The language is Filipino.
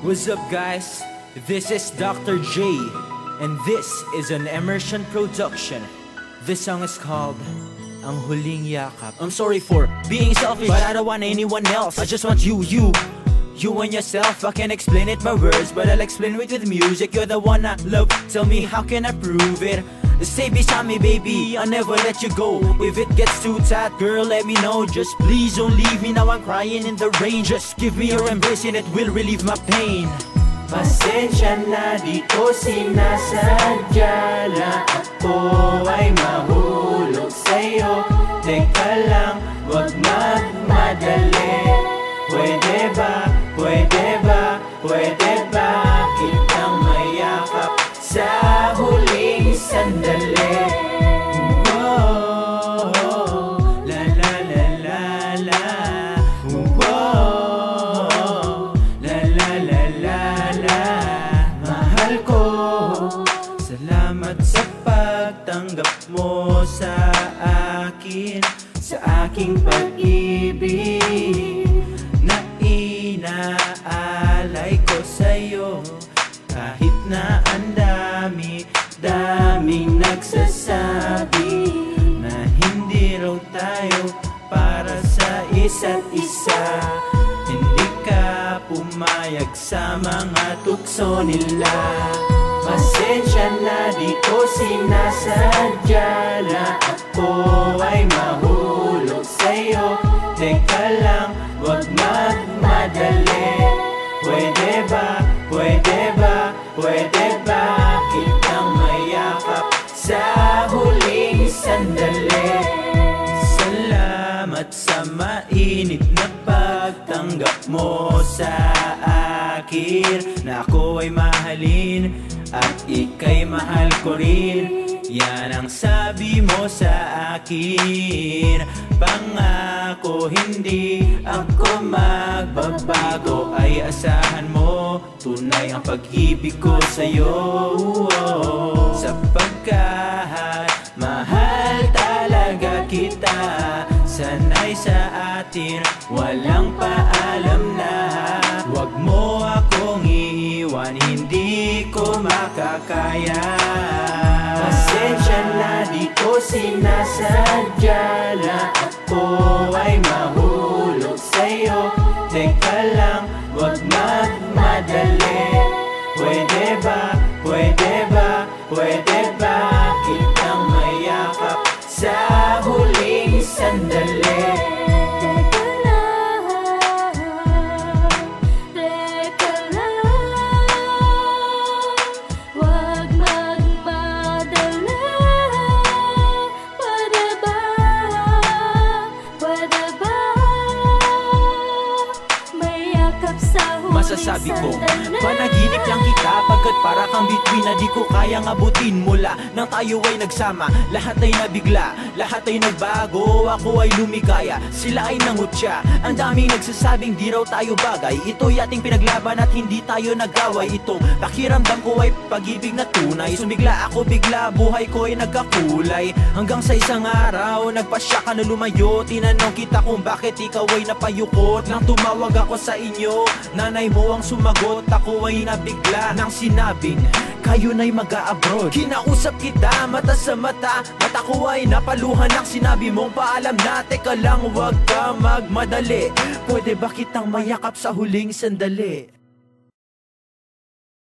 What's up guys? This is Dr. J and this is an Immersion production. This song is called Ang Huling Yakap. I'm sorry for being selfish, but I don't want anyone else. I just want you and yourself. I can't explain it by words, but I'll explain it with music. You're the one I love, tell me how can I prove it? Stay beside me baby, I'll never let you go. If it gets too tight, girl, let me know. Just please don't leave me, now I'm crying in the rain. Just give me your embrace and it will relieve my pain. Pasensya na, di ko sinasadya na ako ay mahulog sa'yo. Teka lang, wag magmadali. Pwede ba, pwede ba, pwede ba kitang mayakap sa huling sandali? Whoa, la la la la la. Whoa, la la la la la. Mahal ko, salamat sa pagtanggap mo sa akin, sa aking pag-ibig na inaalay ko sa'yo. Kahit na ang daming nagsasabi na hindi raw tayo para sa isa't isa, hindi ka pumayag sa mga tukso nila. Pasensya na, di ko sinasadya na ako ay mahulog sa'yo. Teka lang, wag magmadali. Pwede ba, pwede ba, pwede ba kitang mayakap sa huling sandali? Salamat sa mainit na pagtanggap mo sa akin, na ako ay mahalin at ika'y mahal ko rin. Yan ang sabi mo sa akin. Pangako hindi ako magbabago, ay asahan mo tunay ang pag-ibig ko sa'yo. Sapagkat mahal talaga kita, sanay sa atin walang paalam na. Wag mo akong iiwan, hindi ko makakaya. Pasensya na, di ko sinasadya na ako ay mahulog sa'yo. Teka lang, wag magmadali. Pwede ba, pwede ba, pwede ba kitang mayakap sa huling sandali? Masasabi ko, panaginip lang kita, pagkat para kang bituin na di ko kayang abutin. Mula nang tayo ay nagsama, lahat ay nabigla, lahat ay nagbago, ako ay lumikaya, sila ay nangutya. Ang daming nagsasabing di raw tayo bagay, ito'y ating pinaglaban at hindi tayo nagaway. Ito, pakiramdam ko ay pag-ibig na tunay. Sumigla ako bigla, buhay ko ay nagkakulay. Hanggang sa isang araw, nagpasya ka na lumayo. Tinanong kita kung bakit ikaw ay napayukot. Nang tumawag ako sa inyo, nanay mo ang sumagot. Ako ay nabigla nang sinabing kayo na'y mag-a-abroad. Kinausap kita mata sa mata, at ako ay napaluhan ng sinabi mong paalam na. Teka lang, wag ka magmadali. Pwede ba kitang mayakap sa huling sandali?